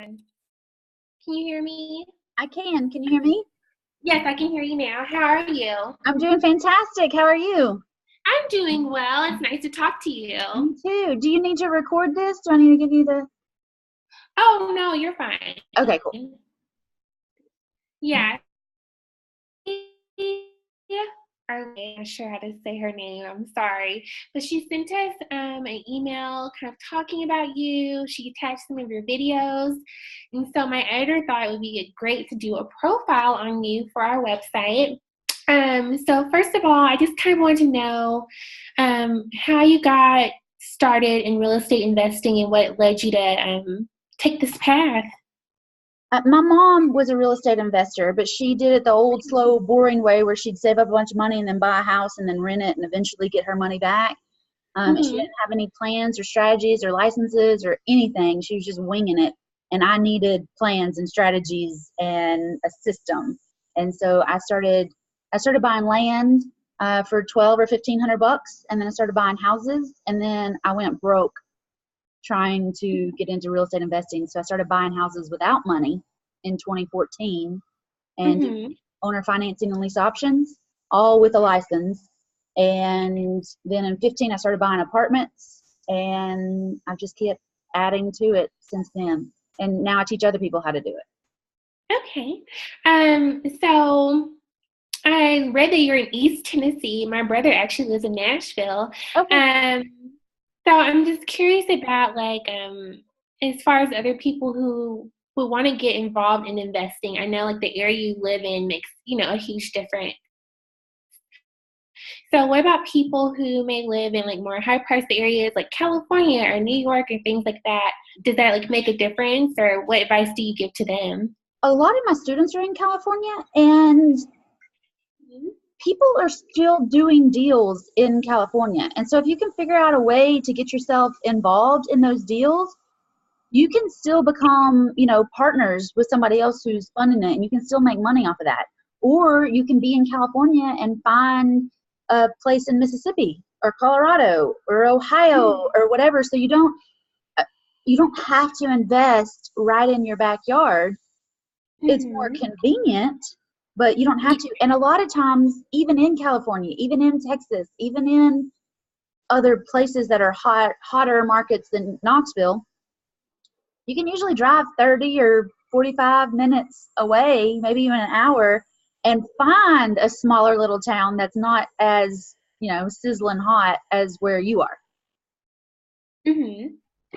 Can you hear me? I can. Can you hear me? Yes, I can hear you now. How are you? I'm doing fantastic. How are you? I'm doing well. It's nice to talk to you. Me too. Do you need to record this? Do I need to give you the? Oh, no, you're fine. Okay, cool. Yeah. Yeah. I'm not sure how to say her name. I'm sorry. But she sent us an email kind of talking about you. She attached some of your videos. And so my editor thought it would be great to do a profile on you for our website. So first of all, I just kind of want to know how you got started in real estate investing and what led you to take this path. My mom was a real estate investor, but she did it the old, slow, boring way where she'd save up a bunch of money and then buy a house and then rent it and eventually get her money back. And she didn't have any plans or strategies or licenses or anything. She was just winging it. And I needed plans and strategies and a system. And so I started buying land for 12 or 1,500 bucks, and then I started buying houses, and then I went broke trying to get into real estate investing. So I started buying houses without money in 2014 and owner financing and lease options, all with a license. And then in 15, I started buying apartments, and I've just kept adding to it since then. And now I teach other people how to do it. Okay. So I read that you're in East Tennessee. My brother actually lives in Nashville. Okay. So I'm just curious about as far as other people who would want to get involved in investing. I know the area you live in makes, a huge difference. So what about people who may live in more high priced areas like California or New York or things like that? Does that make a difference, or what advice do you give to them? A lot of my students are in California, and people are still doing deals in California. And so if you can figure out a way to get yourself involved in those deals, you can still become, partners with somebody else who's funding it, and you can still make money off of that. Or you can be in California and find a place in Mississippi or Colorado or Ohio or whatever. So you don't have to invest right in your backyard. It's more convenient, but you don't have to. And a lot of times, even in California, even in Texas, even in other places that are hotter markets than Knoxville, you can usually drive 30 or 45 minutes away, maybe even an hour, and find a smaller little town that's not as, sizzling hot as where you are.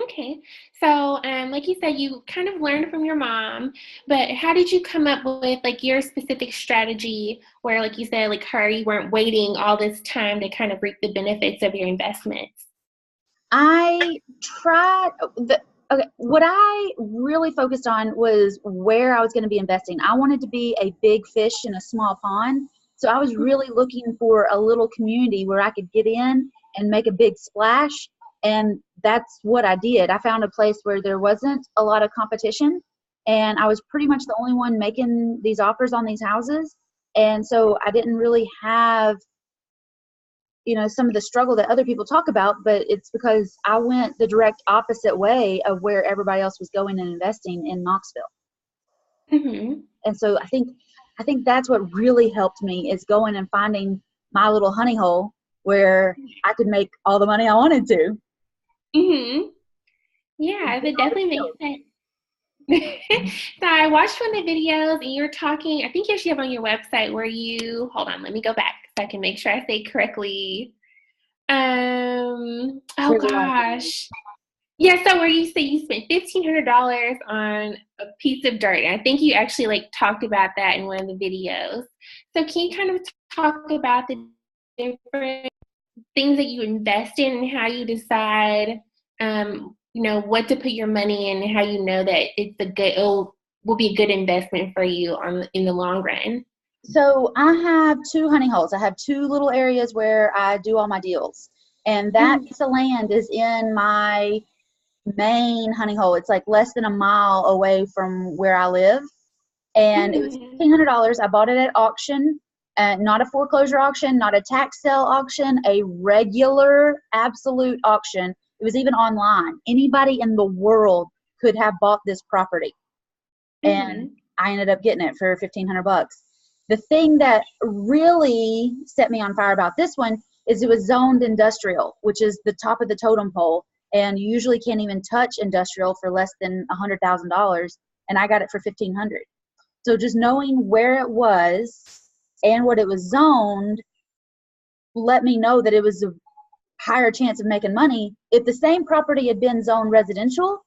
Okay. So, like you said, you kind of learned from your mom, but how did you come up with your specific strategy where, like you said, you weren't waiting all this time to kind of reap the benefits of your investments? I tried. Okay, what I really focused on was where I was going to be investing. I wanted to be a big fish in a small pond. So I was really looking for a little community where I could get in and make a big splash. And that's what I did. I found a place where there wasn't a lot of competition, and I was pretty much the only one making these offers on these houses. And so I didn't really have some of the struggle that other people talk about, but it's because I went the direct opposite way of where everybody else was going and investing in Knoxville. And so I think that's what really helped me, is going and finding my little honey hole where I could make all the money I wanted to. Yeah, it definitely makes sense. So I watched one of the videos, and you're talking, I think you actually have on your website where hold on, let me go back so I can make sure I say it correctly. Oh gosh. Yeah, so where you say you spent $1,500 on a piece of dirt. And I think you actually talked about that in one of the videos. So can you kind of talk about the different things that you invest in and how you decide what to put your money in, and how you know that it will be a good investment for you in the long run? So I have 2 honey holes. I have 2 little areas where I do all my deals. And that piece of land is in my main honey hole. It's less than a mile away from where I live. And it was $1,500. I bought it at auction, not a foreclosure auction, not a tax sale auction, a regular absolute auction. It was even online. Anybody in the world could have bought this property. And Mhm. I ended up getting it for $1,500. The thing that really set me on fire about this one is it was zoned industrial, which is the top of the totem pole, and you usually can't even touch industrial for less than $100,000, and I got it for $1,500. So just knowing where it was and what it was zoned let me know that it was a higher chance of making money. If the same property had been zoned residential,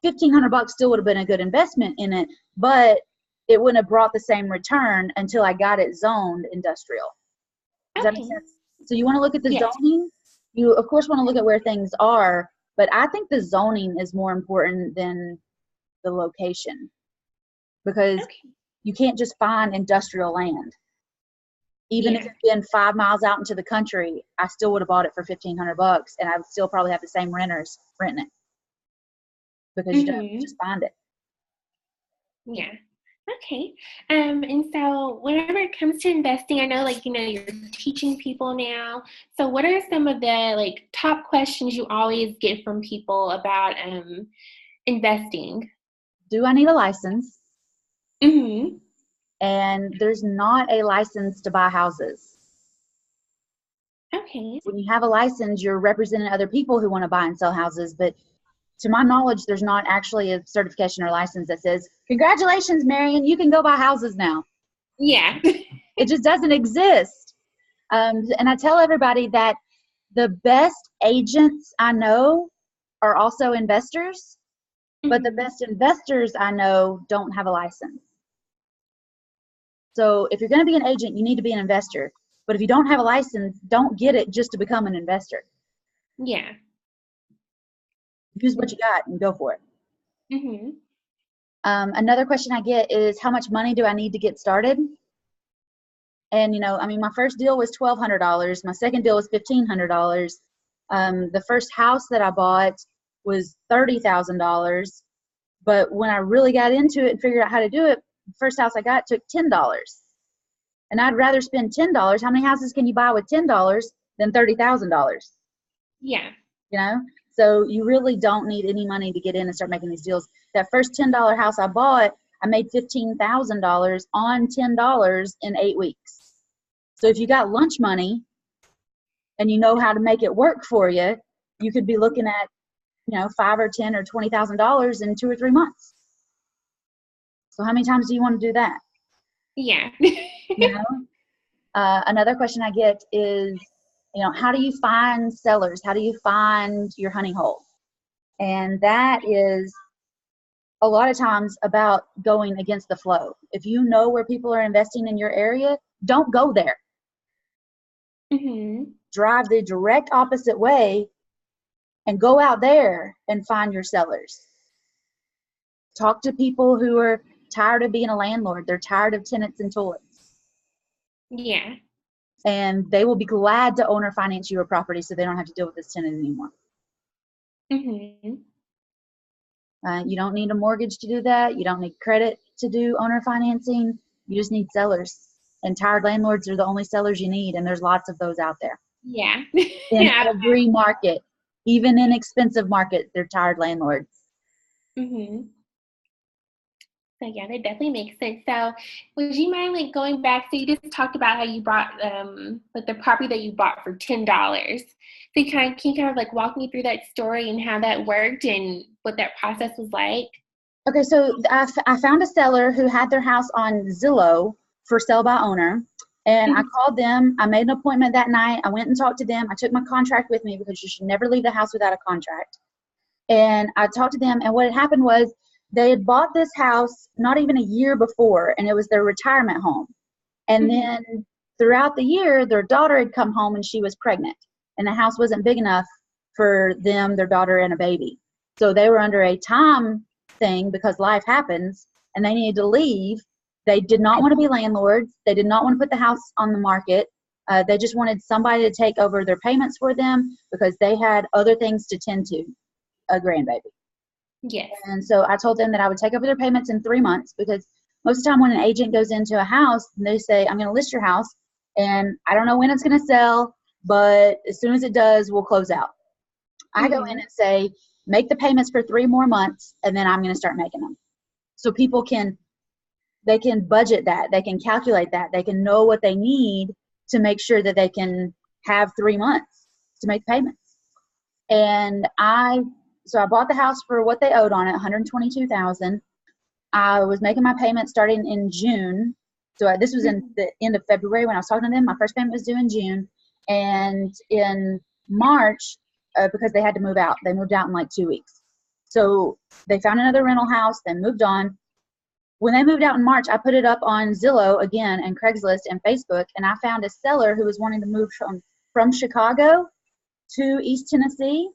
$1,500 still would have been a good investment in it, but it wouldn't have brought the same return until I got it zoned industrial. Does that make Okay. sense? So you want to look at the Yes. zoning. You of course want to look at where things are, but I think the zoning is more important than the location, because Okay. you can't just find industrial land. Even if Yeah. it's been 5 miles out into the country, I still would have bought it for $1,500, and I would still probably have the same renters renting it, because you don't Mhm. just find it. Yeah. Okay. And so whenever it comes to investing, I know like, you're teaching people now. So what are some of the like top questions you always get from people about investing? Do I need a license? Mhm. And there's not a license to buy houses. Okay. When you have a license, you're representing other people who want to buy and sell houses, but to my knowledge, there's not actually a certification or license that says, congratulations, Marion, you can go buy houses now. Yeah. It just doesn't exist. And I tell everybody that the best agents I know are also investors, but the Mhm. best investors I know don't have a license. So if you're going to be an agent, you need to be an investor. But if you don't have a license, don't get it just to become an investor. Yeah. Use what you got and go for it. Mhm. Another question I get is, how much money do I need to get started? And, my first deal was $1,200. My second deal was $1,500. The first house that I bought was $30,000. But when I really got into it and figured out how to do it, the first house I got took $10. And I'd rather spend $10. How many houses can you buy with $10 than $30,000? Yeah. So you really don't need any money to get in and start making these deals. That first $10 house I bought, I made $15,000 on $10 in 8 weeks. So if you got lunch money and you know how to make it work for you, you could be looking at, $5 or $10 or $20,000 in 2 or 3 months. So how many times do you want to do that? Yeah. You know, another question I get is, how do you find sellers? How do you find your honey hole? And that is a lot of times about going against the flow. If you know where people are investing in your area, don't go there. Mhm. Drive the direct opposite way and go out there and find your sellers. Talk to people who are tired of being a landlord. They're tired of tenants and toilets. Yeah. And they will be glad to owner finance your property so they don't have to deal with this tenant anymore. Mhm. You don't need a mortgage to do that. You don't need credit to do owner financing. You just need sellers. And tired landlords are the only sellers you need, and there's lots of those out there. Yeah. In Yeah. every market, even in expensive markets, they're tired landlords. Mhm. So yeah, that definitely makes sense. So would you mind like going back? So you just talked about how you bought like the property that you bought for $10. So can you kind of like walk me through that story and how that worked and what that process was like? Okay, so I found a seller who had their house on Zillow for sale by owner, and I Mhm. called them. I made an appointment that night. I went and talked to them. I took my contract with me because you should never leave the house without a contract. And I talked to them, and what had happened was they had bought this house not even a year before, and it was their retirement home. And Mhm. then throughout the year, their daughter had come home and she was pregnant, and the house wasn't big enough for them, their daughter, and a baby. So they were under a time thing because life happens, and they needed to leave. They did not want to be landlords. They did not want to put the house on the market. They just wanted somebody to take over their payments for them because they had other things to tend to, a grandbaby. Yes. And so I told them that I would take over their payments in 3 months, because most of the time when an agent goes into a house, they say, I'm going to list your house, and I don't know when it's going to sell, but as soon as it does, we'll close out. I go in Mhm. and say, make the payments for 3 more months, and then I'm going to start making them. So people they can budget that, they can calculate that, they can know what they need to make sure that they can have 3 months to make payments. And I bought the house for what they owed on it, $122,000. I was making my payment starting in June. So this was in the end of February when I was talking to them. My first payment was due in June. And in March, because they had to move out, they moved out in like 2 weeks. So they found another rental house, then moved on. When they moved out in March, I put it up on Zillow again and Craigslist and Facebook, and I found a seller who was wanting to move from Chicago to East Tennessee.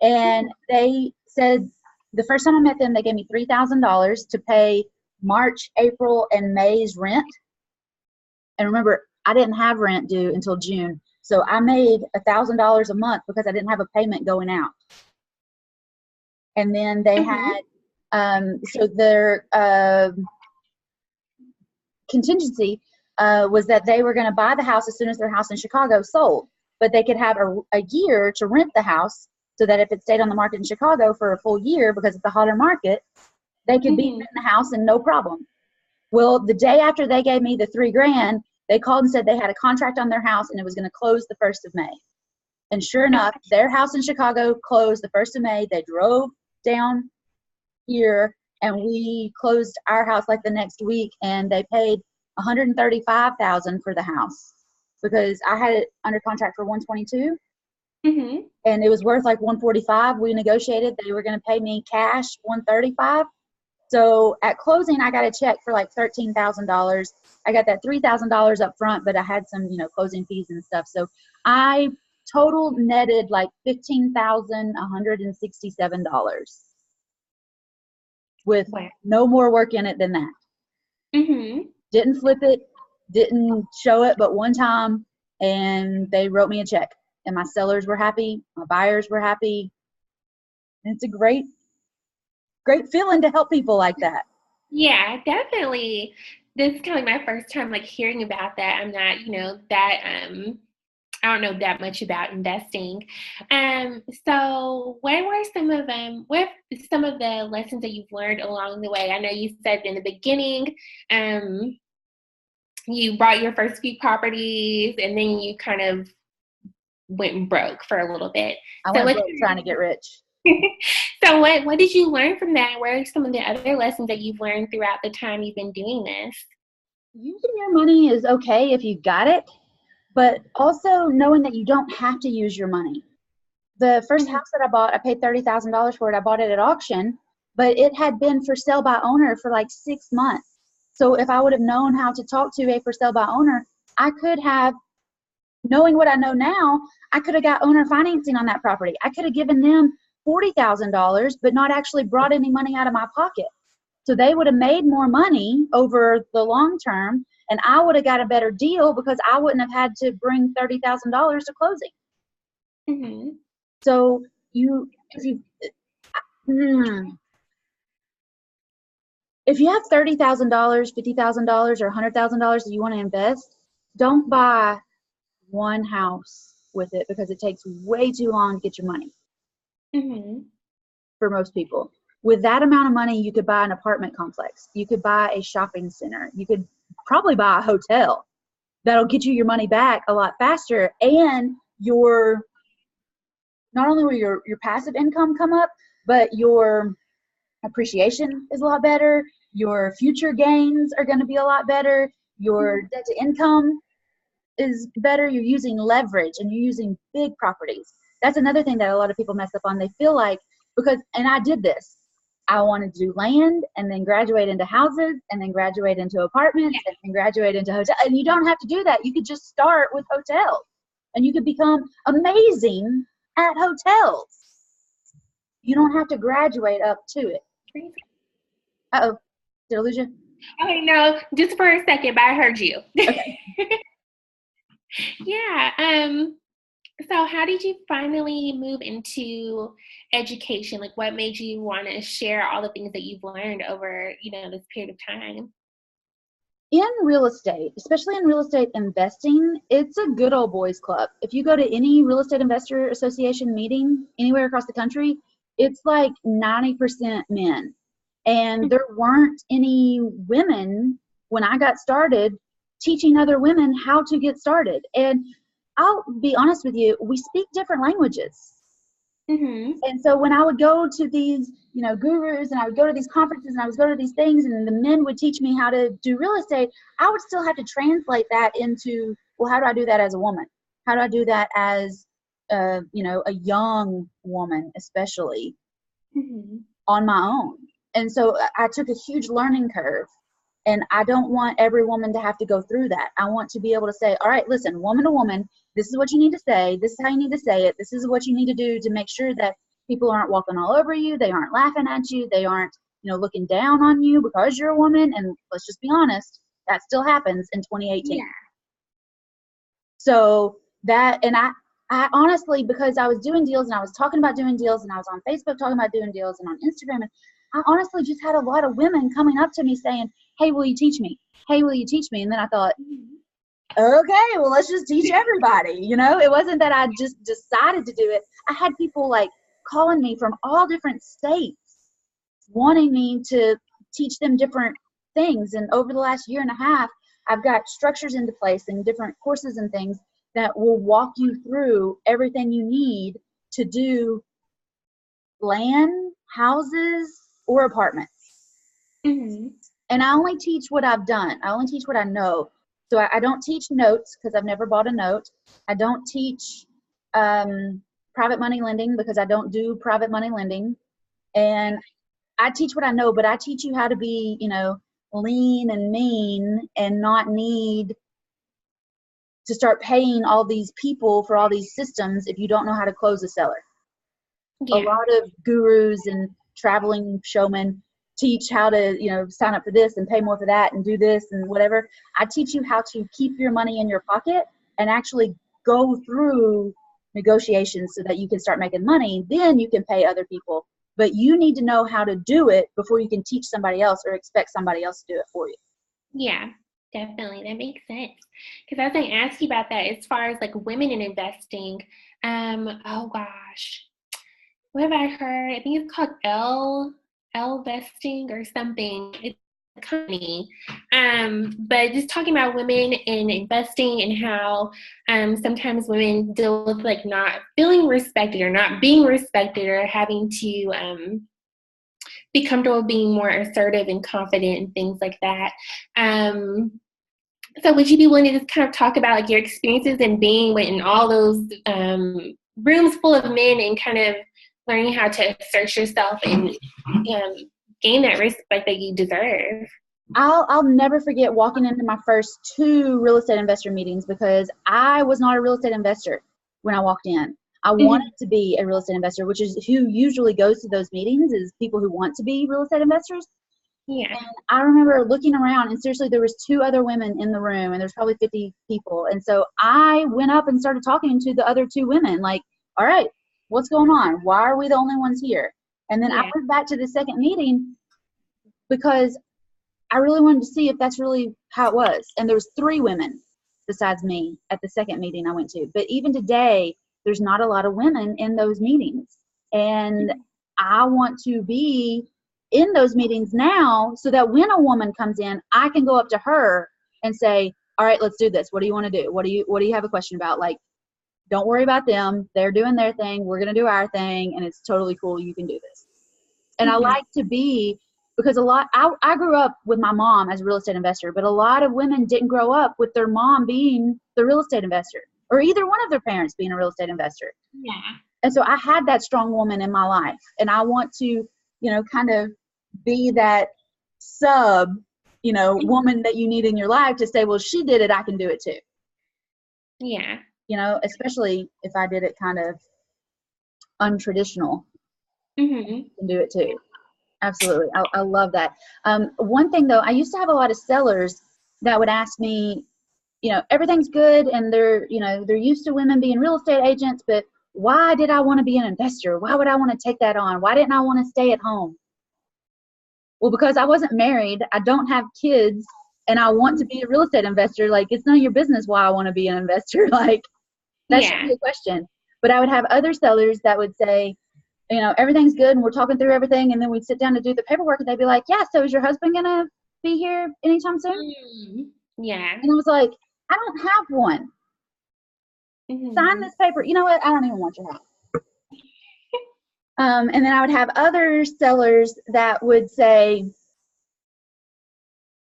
And they said the first time I met them, they gave me $3,000 to pay March, April, and May's rent. And remember, I didn't have rent due until June. So I made $1,000 a month because I didn't have a payment going out. And then they had, so their contingency was that they were going to buy the house as soon as their house in Chicago sold. But they could have a year to rent the house so that if it stayed on the market in Chicago for a full year because it's a hotter market, they could be in the house and no problem. Well, the day after they gave me the $3,000, they called and said they had a contract on their house and it was going to close the 1st of May. And sure enough, their house in Chicago closed the 1st of May. They drove down here and we closed our house like the next week, and they paid $135,000 for the house because I had it under contract for $122. And it was worth like $145. We negotiated. They were going to pay me cash $135. So at closing, I got a check for like $13,000. I got that $3,000 up front, but I had some, closing fees and stuff. So I total netted like $15,167 with no more work in it than that. Didn't flip it, didn't show it, but one time, and they wrote me a check. And my sellers were happy, my buyers were happy. And it's a great feeling to help people like that. Yeah, definitely. This is kind of my first time like hearing about that. I'm not, I don't know that much about investing. So what were some of the lessons that you've learned along the way? I know you said in the beginning, you bought your first few properties and then you kind of went broke for a little bit. I went broke trying to get rich. So what did you learn from that? What are some of the other lessons that you've learned throughout the time you've been doing this? Using your money is okay if you got it, but also knowing that you don't have to use your money. The first house that I bought, I paid $30,000 for it. I bought it at auction, but it had been for sale by owner for like 6 months. So if I would have known how to talk to a for sale by owner, I could have, knowing what I know now, I could have got owner financing on that property. I could have given them $40,000, but not actually brought any money out of my pocket. So they would have made more money over the long term, and I would have got a better deal because I wouldn't have had to bring $30,000 to closing. So if you have $30,000, $50,000, or $100,000 that you want to invest, don't buy one house with it because it takes way too long to get your money. For most people. With that amount of money, you could buy an apartment complex. You could buy a shopping center. You could probably buy a hotel. That'll get you your money back a lot faster, and not only will your passive income come up, but your appreciation is a lot better. Your future gains are going to be a lot better. Your debt to income is better. You're using leverage and you're using big properties. That's another thing that a lot of people mess up on. They feel like, and I did this, I wanted to do land and then graduate into houses and then graduate into apartments and then graduate into hotels. And you don't have to do that. You could just start with hotels and you could become amazing at hotels. You don't have to graduate up to it. Uh-oh. Did I lose you? Okay, no, just for a second, but I heard you. Okay. Yeah. So how did you finally move into education? Like what made you want to share all the things that you've learned over, this period of time? In real estate, especially in real estate investing, it's a good old boys club. If you go to any real estate investor association meeting anywhere across the country, it's like 90% men. And there weren't any women when I got started teaching other women how to get started. And I'll be honest with you, we speak different languages. Mm-hmm. And so when I would go to these, gurus, and I would go to these conferences, and I would go to these things, and the men would teach me how to do real estate, I would still have to translate that into, well, how do I do that as a woman? How do I do that as, a young woman, especially on my own? And so I took a huge learning curve. And I don't want every woman to have to go through that. I want to be able to say, all right, listen, woman to woman, this is what you need to say. This is how you need to say it. This is what you need to do to make sure that people aren't walking all over you. They aren't laughing at you. They aren't, looking down on you because you're a woman. And let's just be honest, that still happens in 2018. Yeah. So that, and I honestly, because I was doing deals and I was talking about doing deals and I was on Facebook talking about doing deals and on Instagram, and I honestly just had a lot of women coming up to me saying, hey, will you teach me? Hey, will you teach me? And then I thought, okay, well, let's just teach everybody. It wasn't that I just decided to do it. I had people like calling me from all different states wanting me to teach them different things. And over the last year and a half, I've got structures into place and different courses and things that will walk you through everything you need to do land, houses, or apartments. Mm-hmm. And I only teach what I've done. I only teach what I know. So I don't teach notes because I've never bought a note. I don't teach private money lending because I don't do private money lending. And I teach what I know, but I teach you how to be, lean and mean and not need to start paying all these people for all these systems if you don't know how to close a seller. Yeah. A lot of gurus and traveling showmen teach how to, sign up for this and pay more for that and do this and whatever. I teach you how to keep your money in your pocket and actually go through negotiations so that you can start making money. Then you can pay other people. But you need to know how to do it before you can teach somebody else or expect somebody else to do it for you. Yeah, definitely. That makes sense. Because I was going to ask you about that as far as like women in investing. Oh gosh, what have I heard? I think it's called L Vesting or something. It's a company. But just talking about women in investing and how sometimes women deal with like not feeling respected or not being respected or having to be comfortable being more assertive and confident and things like that. So would you be willing to just kind of talk about like your experiences in being in all those rooms full of men and kind of learning how to assert yourself and gain that respect that you deserve? I'll never forget walking into my first 2 real estate investor meetings because I was not a real estate investor when I walked in. I wanted to be a real estate investor, which is who usually goes to those meetings, is people who want to be real estate investors. Yeah. And I remember looking around, and seriously, there was 2 other women in the room, and there's probably 50 people. And so I went up and started talking to the other 2 women, like, all right, what's going on? Why are we the only ones here? And then I went back to the second meeting because I really wanted to see if that's really how it was. And there was 3 women besides me at the second meeting I went to. But even today, there's not a lot of women in those meetings. And I want to be in those meetings now so that when a woman comes in, I can go up to her and say, all right, let's do this. What do you want to do? What do you have a question about? Like, don't worry about them. They're doing their thing. We're going to do our thing. And it's totally cool. You can do this. And I like to be, because I grew up with my mom as a real estate investor, but a lot of women didn't grow up with their mom being the real estate investor or either one of their parents being a real estate investor. Yeah. And so I had that strong woman in my life, and I want to, kind of be that sub, woman that you need in your life to say, well, she did it, I can do it too. Yeah. Especially if I did it kind of untraditional, I can do it too. Absolutely. I love that. One thing though, I used to have a lot of sellers that would ask me, everything's good and they're used to women being real estate agents, but why did I want to be an investor? Why would I want to take that on? Why didn't I want to stay at home? Well, because I wasn't married, I don't have kids, and I want to be a real estate investor. Like, it's none of your business why I want to be an investor. Like, that should be a question. But I would have other sellers that would say, everything's good and we're talking through everything, and then we'd sit down to do the paperwork and they'd be like, yeah, so is your husband gonna be here anytime soon? Yeah. And I was like, I don't have one. Sign this paper. You know what? I don't even want your house. And then I would have other sellers that would say,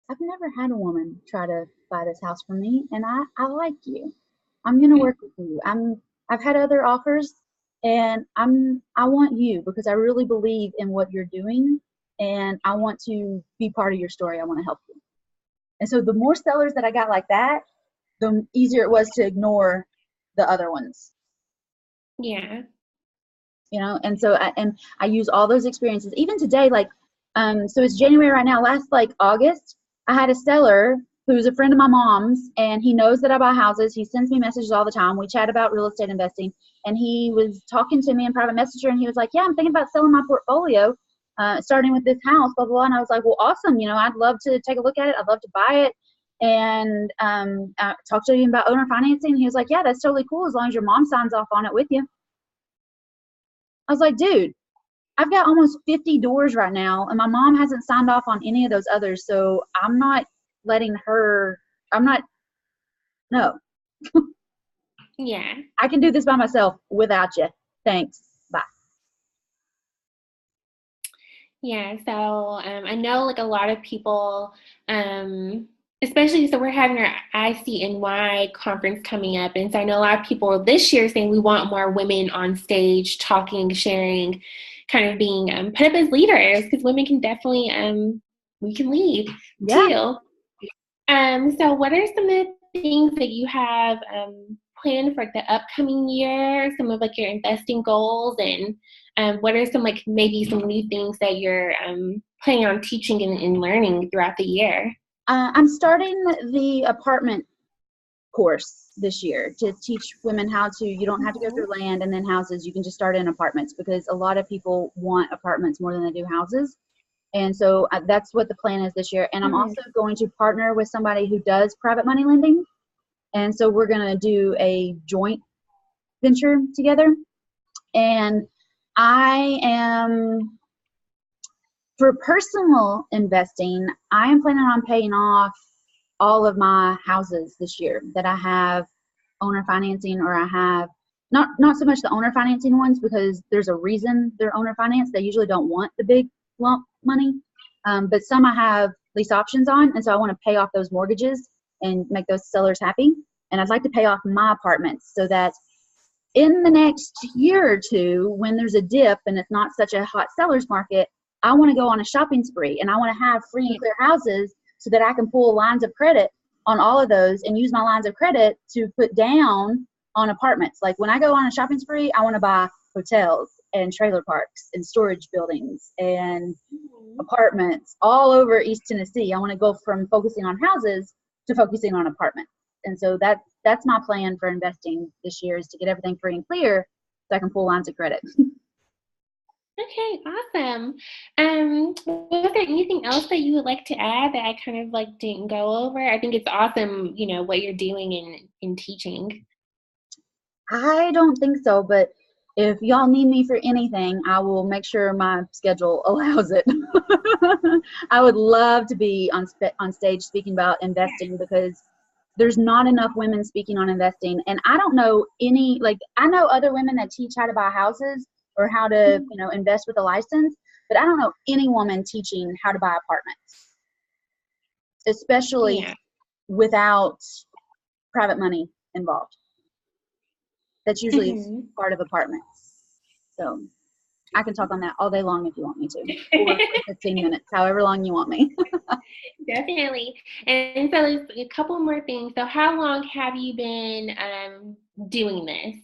I've never had a woman try to buy this house from me, and I like you. I'm gonna work with you. I've had other offers, and I want you because I really believe in what you're doing, and I want to be part of your story. I want to help you. And so the more sellers that I got like that, the easier it was to ignore the other ones. Yeah. And so I use all those experiences even today. Like, so it's January right now. Last August, I had a seller who's a friend of my mom's, and he knows that I buy houses. He sends me messages all the time. We chat about real estate investing, and he was talking to me in private messenger, and he was like, yeah, I'm thinking about selling my portfolio, starting with this house, blah, blah, blah. And I was like, well, awesome. I'd love to take a look at it. I'd love to buy it. And I talked to him about owner financing. He was like, yeah, that's totally cool as long as your mom signs off on it with you. I was like, dude, I've got almost 50 doors right now, and my mom hasn't signed off on any of those others, so I'm not letting her, no. Yeah. I can do this by myself without you. Thanks. Bye. Yeah, so I know a lot of people, especially, so we're having our ICNY conference coming up, and so I know a lot of people this year saying we want more women on stage talking, sharing, kind of being put up as leaders, because women can definitely we can lead too. So what are some of the things that you have planned for the upcoming year, some of your investing goals, and what are some maybe some new things that you're planning on teaching and learning throughout the year? I'm starting the apartment course this year to teach women how to, you don't have to go through land and then houses. You can just start in apartments, because a lot of people want apartments more than they do houses. And so that's what the plan is this year. And I'm also going to partner with somebody who does private money lending. And so we're going to do a joint venture together. And I am, for personal investing, I am planning on paying off all of my houses this year that I have owner financing, or I have not so much the owner financing ones, because there's a reason they're owner finance. They usually don't want the big lump money, but some I have lease options on, and so I want to pay off those mortgages and make those sellers happy. And I'd like to pay off my apartments so that in the next year or two, when there's a dip and it's not such a hot seller's market, I want to go on a shopping spree, and I want to have free and clear houses so that I can pull lines of credit on all of those and use my lines of credit to put down on apartments. Like when I go on a shopping spree, I want to buy hotels and trailer parks and storage buildings and apartments all over East Tennessee. I want to go from focusing on houses to focusing on apartments. And so that's my plan for investing this year, is to get everything free and clear so I can pull lines of credit. Okay, awesome. Was there anything else that you would like to add that I kind of didn't go over? I think it's awesome, what you're doing in teaching. I don't think so, but if y'all need me for anything, I will make sure my schedule allows it. I would love to be on stage speaking about investing, because there's not enough women speaking on investing. And I don't know any, I know other women that teach how to buy houses or how to, invest with a license, but I don't know any woman teaching how to buy apartments, especially without private money involved. That's usually part of apartments. So I can talk on that all day long if you want me to, or for 15 minutes, however long you want me. Definitely. And so there's a couple more things. So how long have you been doing this?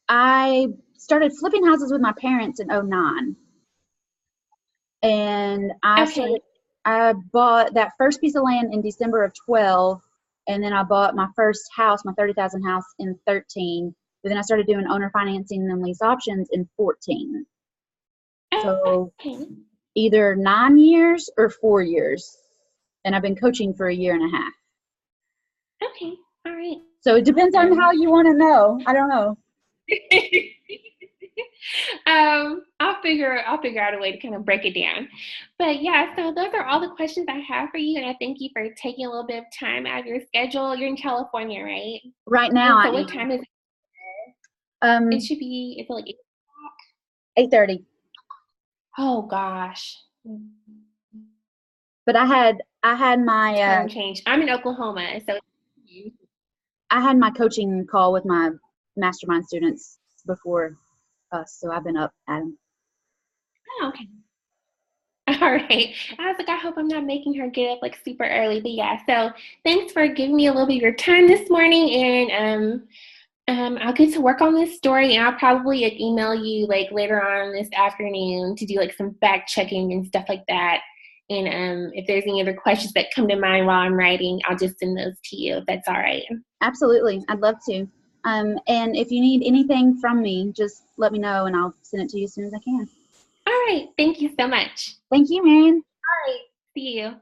I started flipping houses with my parents in 2009. And I bought that first piece of land in December of 2012. And then I bought my first house, my 30,000 house, in 2013. But then I started doing owner financing and lease options in 2014. So either 9 years or 4 years. And I've been coaching for 1.5 years. Okay, all right. So it depends on how you want to know. I don't know. I'll figure out a way to kind of break it down. But yeah, so those are all the questions I have for you, and I thank you for taking a little bit of time out of your schedule. You're in California, right? Right now, And I so what am. time is it? It should be, is it like 8 o'clock? 8:30. Oh gosh. But I had my Time change. I'm in Oklahoma, so I had my coaching call with my mastermind students before us, so I've been up at 'em. oh, okay. All right. I was like, I hope I'm not making her get up like super early. But yeah, so thanks for giving me a little bit of your time this morning. And I'll get to work on this story, and I'll probably like email you like later on this afternoon to do like some fact checking and stuff like that. And if there's any other questions that come to mind while I'm writing, I'll just send those to you if that's all right. Absolutely, I'd love to. And if you need anything from me, just let me know, and I'll send it to you as soon as I can. All right. Thank you so much. Thank you, Marion. All right. See you.